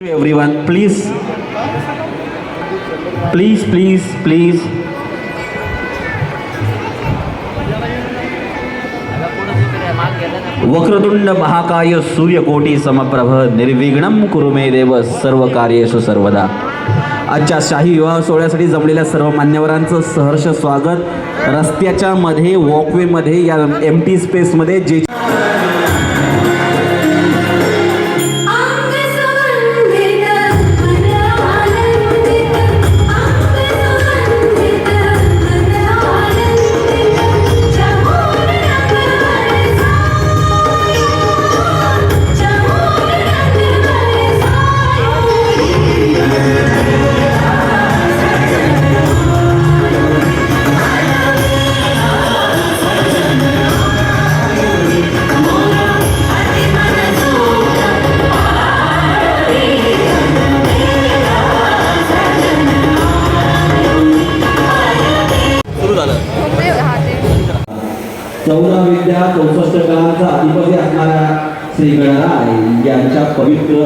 Everyone, please. Vakratunda महाकाय सूर्यकोटी समप्रभ निर्विघ्नं कुरु मे देव सर्व कार्येषु सर्वदा. आजच्या शाही विवाह सोहळ्यासाठी जमलेल्या सर्व मान्यवरांचं सहर्ष स्वागत. रस्त्याच्या मध्ये वॉकवे मध्ये या एम्प्टी स्पेस मध्ये जे चौदा विद्या 64 कलांचा अधिपती असणाऱ्या श्री गणराय यांच्या पवित्र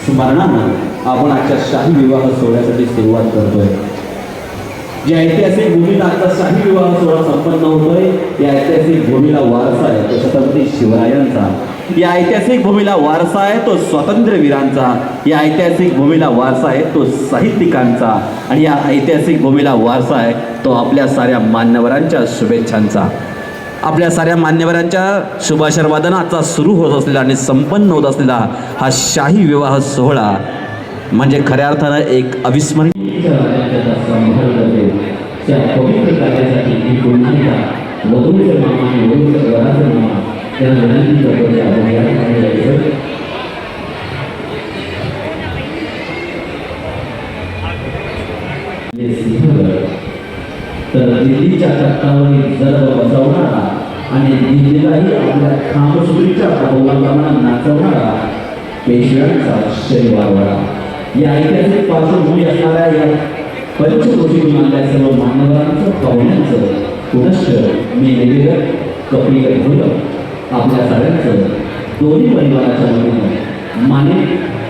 स्मरणानं आपण आजच्या शाही विवाह सोहळ्यासाठी सुरुवात करतोय. जी ऐतिहासिक भूमीला आजचा शाही विवाह सोहळा संपन्न होतोय. या ऐतिहासिक भूमीला वारसा आहे तो छत्रपती शिवरायांचा. या ऐतिहासिक भूमीला वारसा आहे तो स्वातंत्र्यवीरांचा. या ऐतिहासिक भूमीला वारसा आहे तो साहित्यिकांचा. आणि या ऐतिहासिक भूमीला वारसा आहे तो आपल्या साऱ्या मान्यवरांच्या शुभेच्छांचा. आपल्या साऱ्या मान्यवरांच्या शुभाशीर्वादानं आजचा सुरू होत असलेला आणि संपन्न होत असलेला हा शाही विवाह सोहळा म्हणजे खऱ्या अर्थानं एक अविस्मरणीय तर दिल्लीच्या तख्तावरील जरब बसवणारा आणि दिल्लीलाही आपल्या खांबसुरीच्या बहुमानानं नाचवणारा पेशव्यांचा शनिवारवाडा. या ऐतिहासिक पार्श्वभूमी असणाऱ्या या पंचक्रोशीतून आलेल्या सर्व मान्यवरांचं पाहुण्यांचं पुनश्च मी निवेदक कपिल भोल आपल्या साऱ्यांचं दोन्ही परिवाराच्या वतीनं मानिक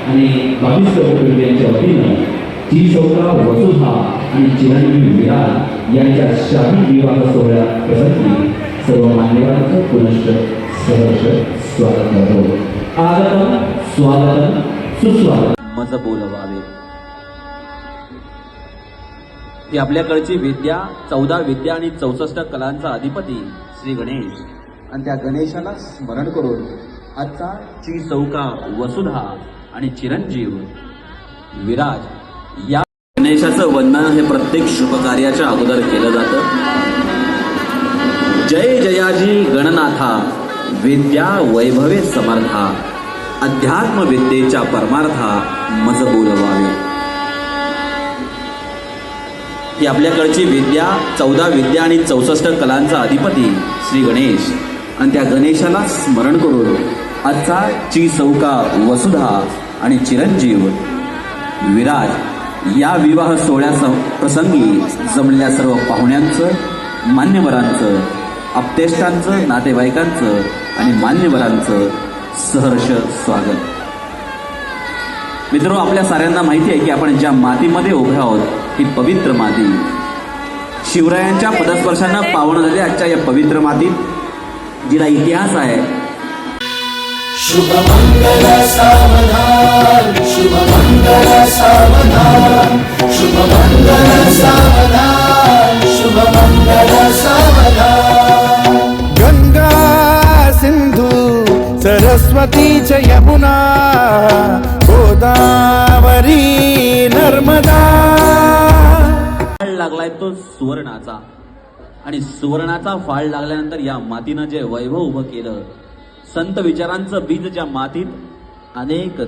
आणि बावीस कुटुंबियांच्या वतीनं जी चौका वसुधा आणि चिरंजीव विराज यांच्या शाही विवाह सोहळ्या प्रसंगी सर्व मान्यवरांचं पुनश्च सहर्ष स्वागत करतो. आगतम स्वागतम सुस्वागत. मज बोलवावे ती आपल्याकडची विद्या 14 विद्या आणि 64 कलांचा अधिपती श्री गणेश आणि त्या गणेशाला स्मरण करून आजचा ची चौका वसुधा आणि चिरंजीव विराज या गणेशाचं वंदन हे प्रत्येक शुभ कार्याच्या अगोदर केलं जातं. जय जयाजी गणनाथा विद्या वैभवे समर्था अध्यात्म विद्येच्या परमार्था मज बोलवावे. ही आपल्याकडची विद्या 14 विद्या आणि 64 कलांचा अधिपती श्री गणेश आणि त्या गणेशाला स्मरण करून आजचा ची चौका वसुधा आणि चिरंजीव विराज या विवाह सोहळ्या प्रसंगी जमलेल्या सर्व पाहुण्यांचं, मान्यवरांचं, आप्तेष्टांचं, नातेवाईकांचं आणि मान्यवरांचं सहर्ष स्वागत. मित्रांनो, आपल्या साऱ्यांना माहिती आहे की आपण ज्या मातीमध्ये उभे आहोत ही पवित्र माती शिवरायांच्या पदस्पर्शानं पावन झाली. आजच्या या पवित्र मातीत जिला इतिहास आहे. शुभ मंगल सावधान, शुभ मंगल सावधान, शुभ मंगल सावधान, शुभ मंगल सावधान. गंगा सिंधू सरस्वती च यमुना गोदावरी नर्मदा. फाळ लागलाय तो सुवर्णाचा आणि सुवर्णाचा फाळ लागल्यानंतर या मातीनं जे वैभव उभं केलं, संत विचारांचं बीज ज्या मातीत अनेक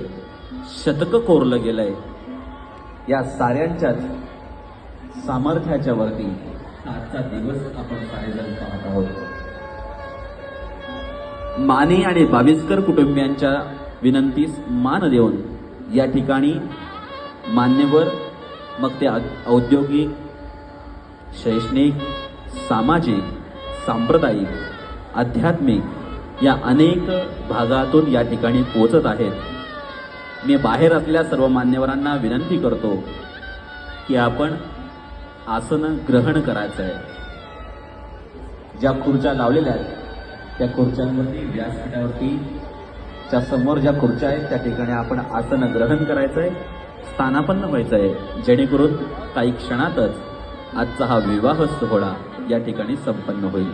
शतक कोरलं गेलंय, या साऱ्यांच्याच सामर्थ्याच्या वरती आजचा दिवस आपण सारेजण पाहत आहोत. माने आणि बाविस्कर कुटुंबियांच्या विनंतीस मान देऊन या ठिकाणी मान्यवर, मग ते औद्योगिक, शैक्षणिक, सामाजिक, सांप्रदायिक, आध्यात्मिक या अनेक भागातून या ठिकाणी पोहोचत आहेत. मी बाहेर असलेल्या सर्व मान्यवरांना विनंती करतो की आपण आसन ग्रहण करायचं आहे. ज्या खुर्च्या लावलेल्या आहेत त्या खुर्च्यांवरती व्यासपीठावरती च्या समोर ज्या खुर्च्या आहेत त्या ठिकाणी आपण आसन ग्रहण करायचंय, स्थानापन्न व्हायचंय, जेणेकरून काही क्षणातच आजचा हा विवाह सोहळा या ठिकाणी संपन्न होईल.